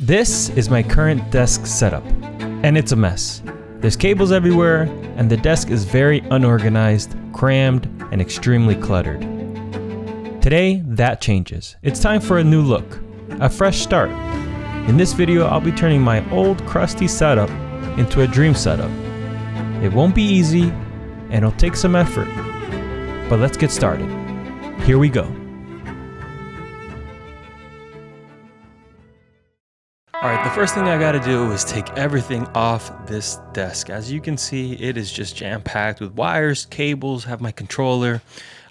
This is my current desk setup, and it's a mess. There's cables everywhere, and the desk is very unorganized, crammed, and extremely cluttered. Today, that changes. It's time for a new look, a fresh start. In this video, I'll be turning my old crusty setup into a dream setup. It won't be easy, and it'll take some effort, but let's get started. Here we go. Alright, the first thing I gotta do is take everything off this desk. As you can see, it is just jam-packed with wires, cables, have my controller,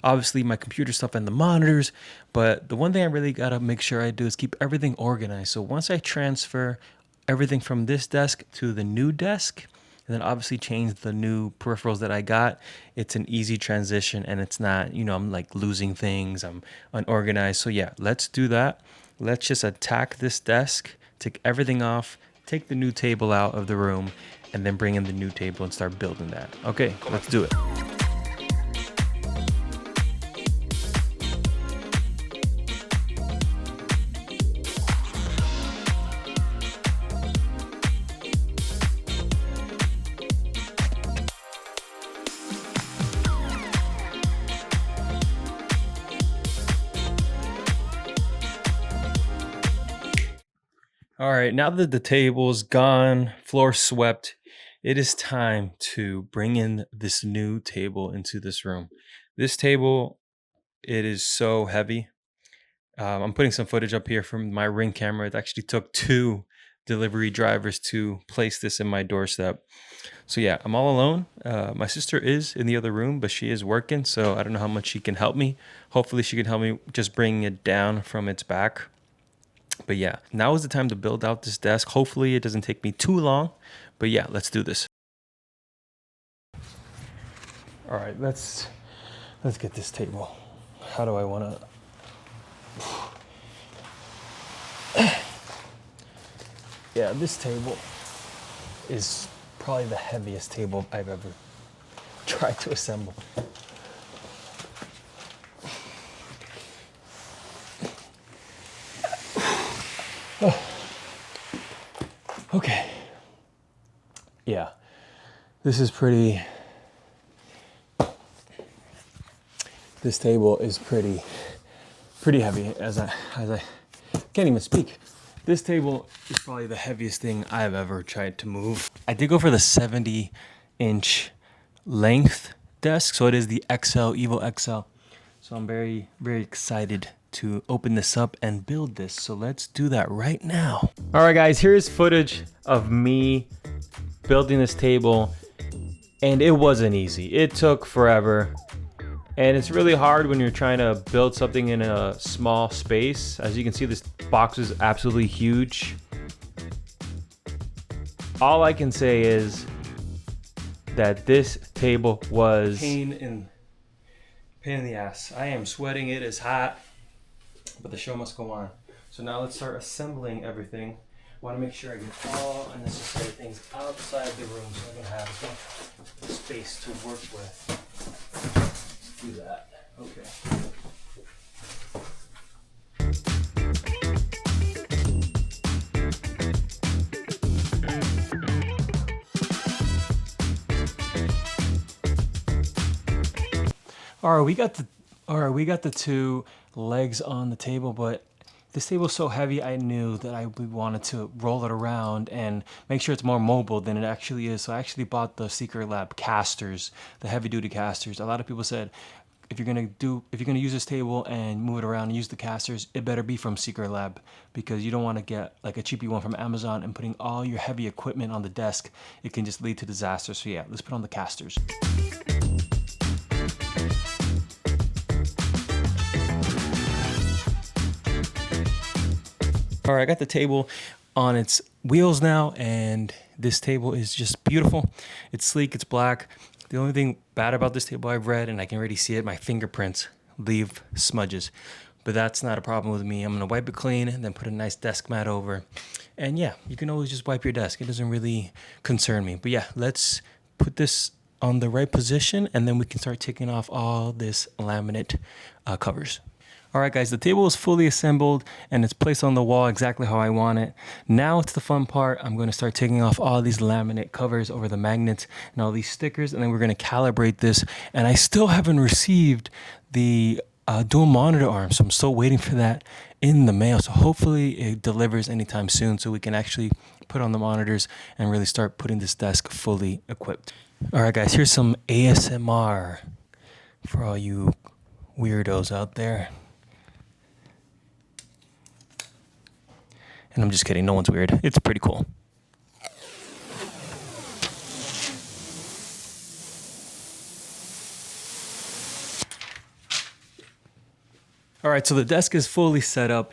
obviously my computer stuff and the monitors, but the one thing I really gotta make sure I do is keep everything organized. So once I transfer everything from this desk to the new desk, and then obviously change the new peripherals that I got, it's an easy transition and it's not, I'm like losing things, I'm unorganized. So yeah, let's do that. Let's just attack this desk. Take everything off, take the new table out of the room, and then bring in the new table and start building that. Okay, let's do it. All right, now that the table's gone, floor swept, it is time to bring in this new table into this room. This table, it is so heavy. I'm putting some footage up here from my Ring camera. It actually took 2 delivery drivers to place this in my doorstep. So yeah, I'm all alone. My sister is in the other room, but she is working, so I don't know how much she can help me. Hopefully she can help me just bringing it down from its back. But yeah, now is the time to build out this desk. Hopefully it doesn't take me too long, but yeah, let's do this. All right, let's get this table. How do I want to? Yeah, this table is probably the heaviest table I've ever tried to assemble. Oh. Okay. Yeah, this table is pretty heavy as I can't even speak. This table is probably the heaviest thing I've ever tried to move. I did go for the 70-inch length desk, so it is the XL, Evo XL. So I'm very, very excited to open this up and build this. So let's do that right now. All right, guys, here's footage of me building this table, and it wasn't easy. It took forever, and it's really hard when you're trying to build something in a small space. As you can see, this box is absolutely huge. All I can say is that this table was pain in the ass. I am sweating, it is hot, but the show must go on. So now let's start assembling everything. I want to make sure I get all unnecessary things outside the room so I can have as much space to work with. Let's do that. Okay. All right, we got the 2 legs on the table, but this table is so heavy, I knew that I wanted to roll it around and make sure it's more mobile than it actually is. So I actually bought the SecretLab casters, the heavy-duty casters. A lot of people said, if you're gonna use this table and move it around and use the casters, it better be from SecretLab, because you don't want to get like a cheapy one from Amazon and putting all your heavy equipment on the desk. It can just lead to disaster. So yeah, let's put on the casters. All right, I got the table on its wheels now, and this table is just beautiful. It's sleek, it's black. The only thing bad about this table I've read, and I can already see it, my fingerprints leave smudges. But that's not a problem with me. I'm gonna wipe it clean and then put a nice desk mat over. And yeah, you can always just wipe your desk. It doesn't really concern me. But yeah, let's put this on the right position, and then we can start taking off all this laminate covers. All right, guys, the table is fully assembled and it's placed on the wall exactly how I want it. Now it's the fun part. I'm going to start taking off all these laminate covers over the magnets and all these stickers, and then we're going to calibrate this. And I still haven't received the dual monitor arm, so I'm still waiting for that in the mail. So hopefully it delivers anytime soon so we can actually put on the monitors and really start putting this desk fully equipped. All right, guys, here's some ASMR for all you weirdos out there. And I'm just kidding, no one's weird. It's pretty cool. All right, so the desk is fully set up.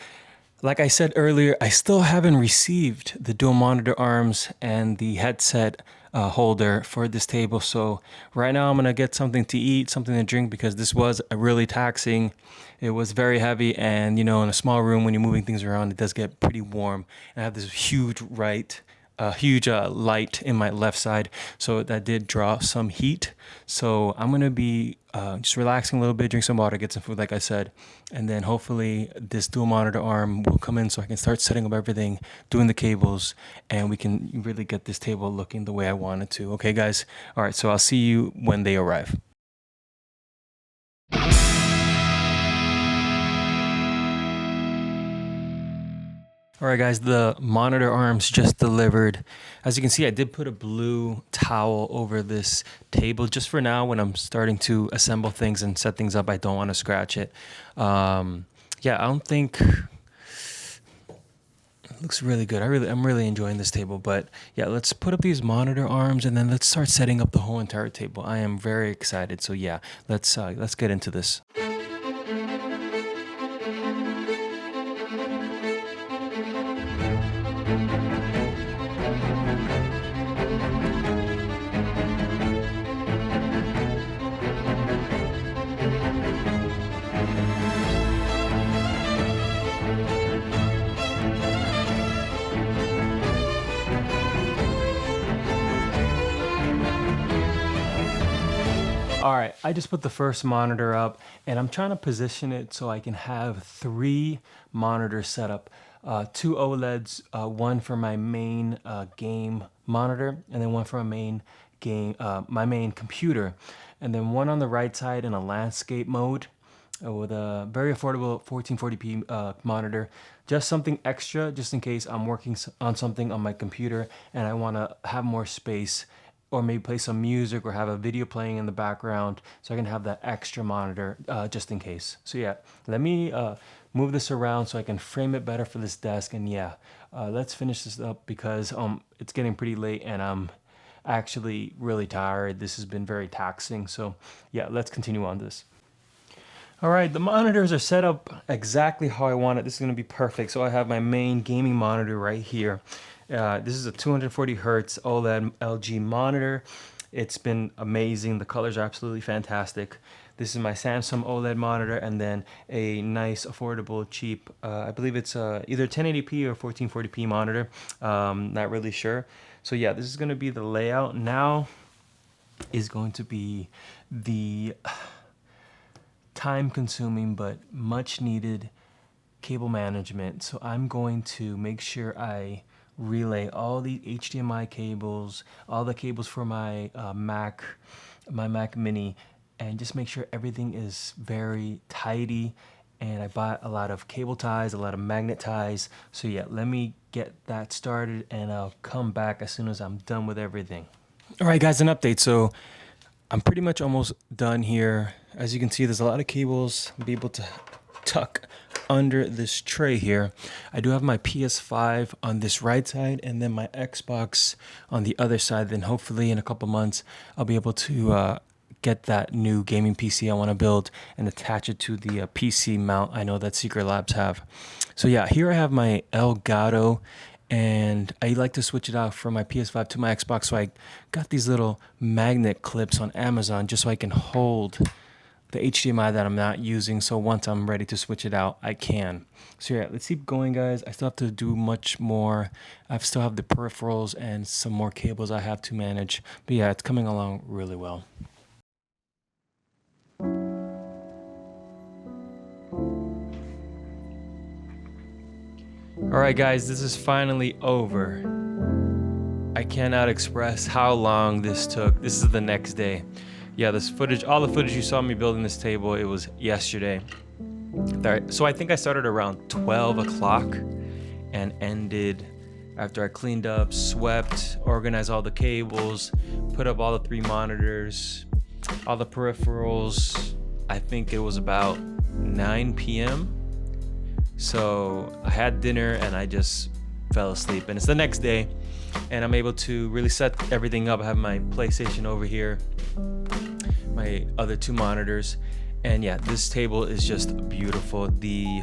Like I said earlier, I still haven't received the dual monitor arms and the headset holder for this table. So right now I'm gonna get something to eat, something to drink, because this was really taxing. It was very heavy, and in a small room when you're moving things around, it does get pretty warm. And I have this huge light in my left side, so that did draw some heat. So I'm gonna be just relaxing a little bit, drink some water, get some food, like I said, and then hopefully this dual monitor arm will come in so I can start setting up everything, doing the cables, and we can really get this table looking the way I want it to. Okay, guys? All right, so I'll see you when they arrive. All right, guys, the monitor arms just delivered. As you can see, I did put a blue towel over this table just for now. When I'm starting to assemble things and set things up, I don't want to scratch it. Yeah, I don't think it looks really good. I'm really enjoying this table. But yeah, let's put up these monitor arms and then let's start setting up the whole entire table. I am very excited. So yeah, let's get into this. All right, I just put the first monitor up and I'm trying to position it so I can have 3 monitors set up. 2 OLEDs, one for my main game monitor, and then one for my main computer, and then one on the right side in a landscape mode with a very affordable 1440p monitor. Just something extra, just in case I'm working on something on my computer and I want to have more space, or maybe play some music or have a video playing in the background, so I can have that extra monitor just in case. So yeah, let me move this around so I can frame it better for this desk. And yeah, let's finish this up because it's getting pretty late and I'm actually really tired. This has been very taxing. So yeah, let's continue on this. All right, the monitors are set up exactly how I want it. This is gonna be perfect. So I have my main gaming monitor right here. This is a 240 hertz OLED LG monitor. It's been amazing. The colors are absolutely fantastic. This is my Samsung OLED monitor, and then a nice, affordable, cheap, I believe it's either 1080p or 1440p monitor. Not really sure. So yeah, this is gonna be the layout. Now is going to be the time-consuming but much needed cable management. So I'm going to make sure I relay all the HDMI cables, all the cables for my Mac Mini, and just make sure everything is very tidy. And I bought a lot of cable ties, a lot of magnet ties. So yeah, let me get that started and I'll come back as soon as I'm done with everything. All right, guys, an update. So I'm pretty much almost done here. As you can see, there's a lot of cables I'll be able to tuck under this tray here. I do have my PS5 on this right side and then my Xbox on the other side. Then hopefully in a couple months, I'll be able to get that new gaming PC I want to build and attach it to the PC mount I know that SecretLabs have. So yeah, here I have my Elgato, and I like to switch it out from my PS5 to my Xbox. So I got these little magnet clips on Amazon just so I can hold the HDMI that I'm not using, so once I'm ready to switch it out, I can. So yeah, let's keep going, guys. I still have to do much more. I still have the peripherals and some more cables I have to manage. But yeah, it's coming along really well. All right, guys, this is finally over. I cannot express how long this took. This is the next day. Yeah, this footage, all the footage you saw me building this table, it was yesterday. So I think I started around 12 o'clock and ended after I cleaned up, swept, organized all the cables, put up all the 3 monitors, all the peripherals. I think it was about 9 p.m. So I had dinner and I just fell asleep. And it's the next day and I'm able to really set everything up. I have my PlayStation over here, my other 2 monitors. And yeah, this table is just beautiful. The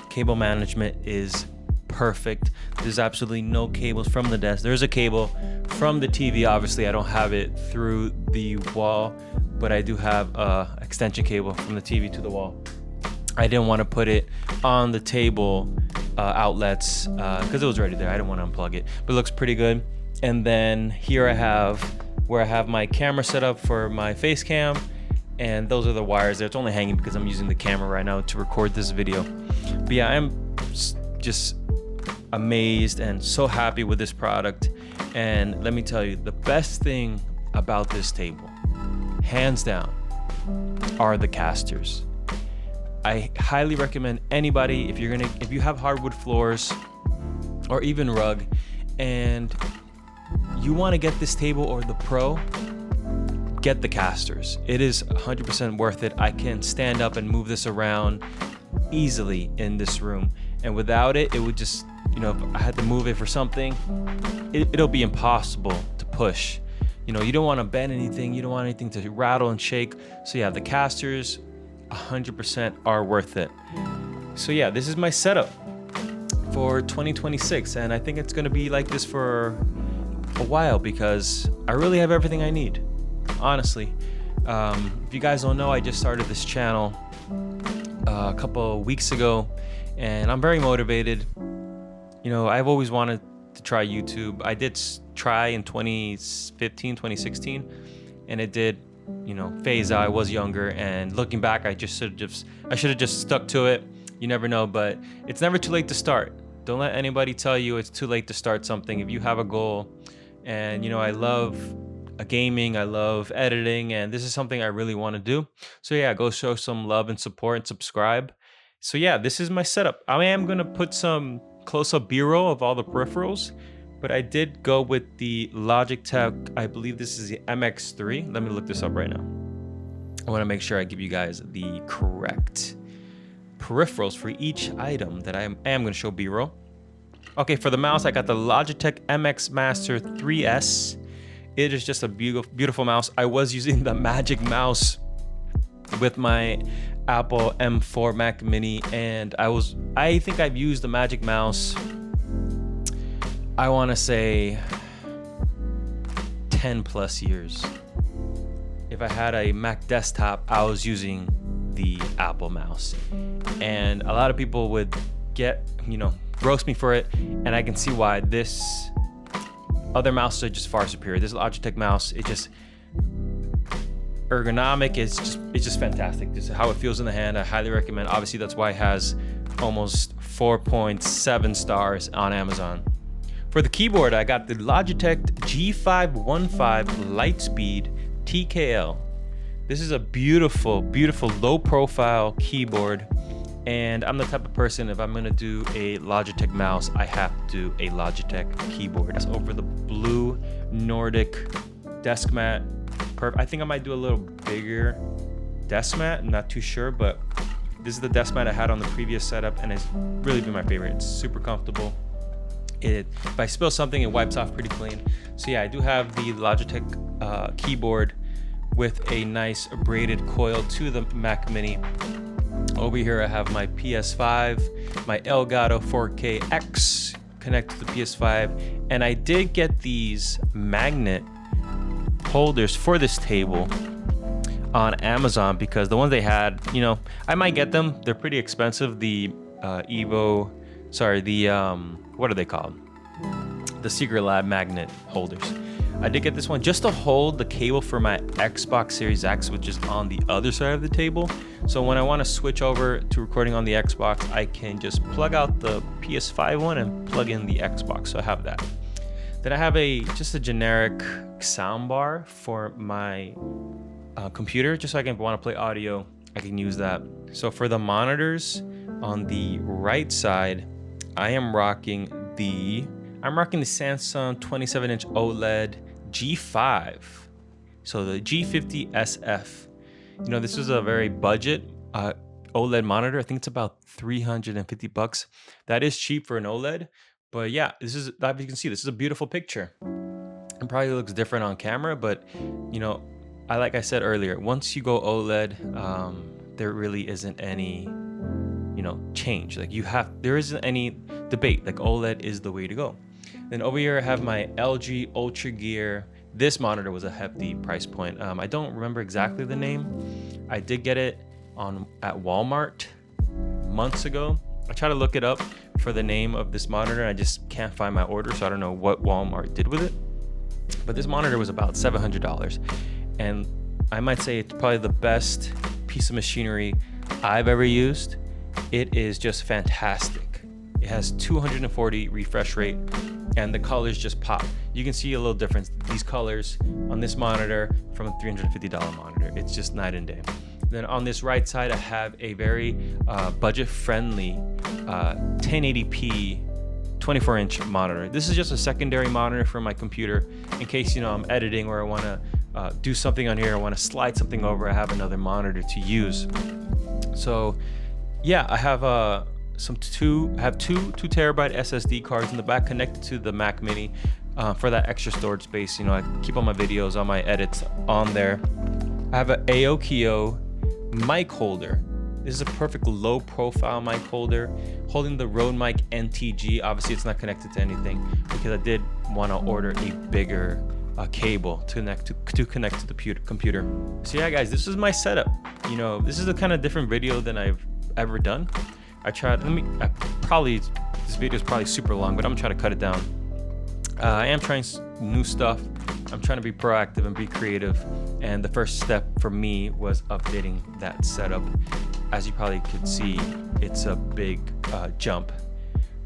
cable management is perfect. There's absolutely no cables from the desk. There's a cable from the TV. Obviously, I don't have it through the wall, but I do have a extension cable from the TV to the wall. I didn't want to put it on the table outlets because it was already there. I didn't want to unplug it, but it looks pretty good. And then here I have where I have my camera set up for my face cam, and those are the wires there. It's only hanging because I'm using the camera right now to record this video. But yeah, I'm just amazed and so happy with this product. And let me tell you, the best thing about this table, hands down, are the casters. I highly recommend anybody, if you have hardwood floors or even rug and you want to get this table or the Pro, get the casters. It is 100% worth it. I can stand up and move this around easily in this room, and without it, it would just, if I had to move it for something, it'll be impossible to push. You don't want to bend anything, you don't want anything to rattle and shake. So yeah, the casters 100% are worth it. So yeah, this is my setup for 2026, and I think it's going to be like this for a while because I really have everything I need, honestly. If you guys don't know, I just started this channel a couple of weeks ago, and I'm very motivated. I've always wanted to try YouTube. I did try in 2015, 2016, and it did phase out. I was younger, and looking back, I should have just stuck to it. You never know, but it's never too late to start. Don't let anybody tell you it's too late to start something. If you have a goal, and I love gaming, I love editing, and this is something I really want to do. So yeah, go show some love and support and subscribe. So yeah, this is my setup. I am gonna put some close-up B-roll of all the peripherals, but I did go with the Logitech, I believe this is the MX3. Let me look this up right now. I want to make sure I give you guys the correct peripherals for each item that I am going to show B-roll. Okay, for the mouse, I got the Logitech MX Master 3S. It is just a beautiful mouse. I was using the Magic Mouse with my Apple M4 Mac Mini, and I think I've used the Magic Mouse, I want to say 10 plus years. If I had a Mac desktop, I was using the Apple mouse, and a lot of people would roast me for it, and I can see why. This other mouse are just far superior. This Logitech mouse, it just ergonomic, it's just fantastic. This is how it feels in the hand. I highly recommend. Obviously, that's why it has almost 4.7 stars on Amazon. For the keyboard, I got the Logitech G515 Lightspeed TKL. This is a beautiful, beautiful low-profile keyboard, and I'm the type of person, if I'm gonna do a Logitech mouse, I have to do a Logitech keyboard. That's over the blue Nordic desk mat. I think I might do a little bigger desk mat. I'm not too sure, but this is the desk mat I had on the previous setup, and it's really been my favorite. It's super comfortable. If I spill something, it wipes off pretty clean. So yeah, I do have the Logitech keyboard with a nice braided coil to the Mac Mini. Over here, I have my PS5, my Elgato 4K-X connected to the PS5, and I did get these magnet holders for this table on Amazon because the ones they had, I might get them. They're pretty expensive. The what are they called? The SecretLab magnet holders. I did get this one just to hold the cable for my Xbox Series X, which is on the other side of the table. So when I want to switch over to recording on the Xbox, I can just plug out the PS5 one and plug in the Xbox. So I have that. Then I have just a generic sound bar for my computer, just so I can, if I want to play audio, I can use that. So for the monitors on the right side, I'm rocking the Samsung 27-inch OLED G5. So the G50 SF. This is a very budget OLED monitor. I think it's about $350. That is cheap for an OLED. But yeah, this is, as you can see, this is a beautiful picture. It probably looks different on camera, but you know, like I said earlier, once you go OLED, there really isn't any change. Like there isn't any debate. Like OLED is the way to go. Then over here I have my LG Ultra Gear. This monitor was a hefty price point. I don't remember exactly the name. I did get it at Walmart months ago. I tried to look it up for the name of this monitor, and I just can't find my order, so I don't know what Walmart did with it. But this monitor was about $700, and I might say it's probably the best piece of machinery I've ever used. It is just fantastic. It has 240 refresh rate, and the colors just pop. You can see a little difference. These colors on this monitor from a $350 monitor, it's just night and day. Then on this right side, I have a very budget-friendly 1080p 24-inch monitor. This is just a secondary monitor for my computer in case I'm editing, or I want to do something on here. I want to slide something over. I have another monitor to use. So yeah, I have two 2TB SSD cards in the back connected to the Mac Mini for that extra storage space. I keep all my videos, all my edits on there. I have an Aokio mic holder. This is a perfect low profile mic holder holding the Rode Mic NTG. Obviously it's not connected to anything because I did want to order a bigger cable to connect to the computer. So yeah guys, this is my setup. This is a kind of different video than I've ever done. This video is probably super long, but I'm trying to cut it down. I am trying new stuff. I'm trying to be proactive and be creative, and the first step for me was updating that setup. As you probably could see, it's a big jump,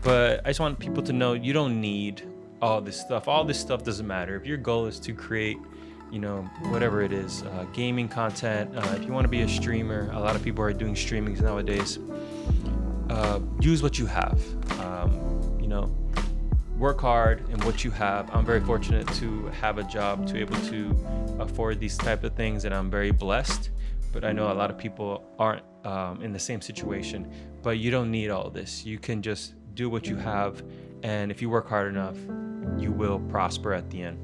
but I just want people to know you don't need all this stuff. All this stuff doesn't matter. If your goal is to create whatever it is, gaming content, if you want to be a streamer, a lot of people are doing streamings nowadays. Use what you have. Work hard in what you have. I'm very fortunate to have a job to be able to afford these type of things, and I'm very blessed. But I know a lot of people aren't in the same situation. But you don't need all this. You can just do what you have, and if you work hard enough, you will prosper at the end.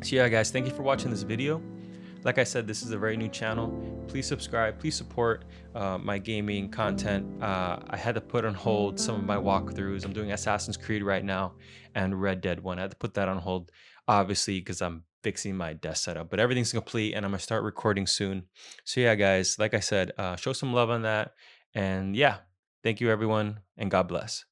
So yeah guys, thank you for watching this video. Like I said, this is a very new channel. Please subscribe, please support my gaming content. I had to put on hold some of my walkthroughs. I'm doing Assassin's Creed right now and Red Dead 1. I had to put that on hold, obviously, because I'm fixing my desk setup, but everything's complete and I'm gonna start recording soon. So yeah guys, like I said, show some love on that. And yeah, thank you everyone, and God bless.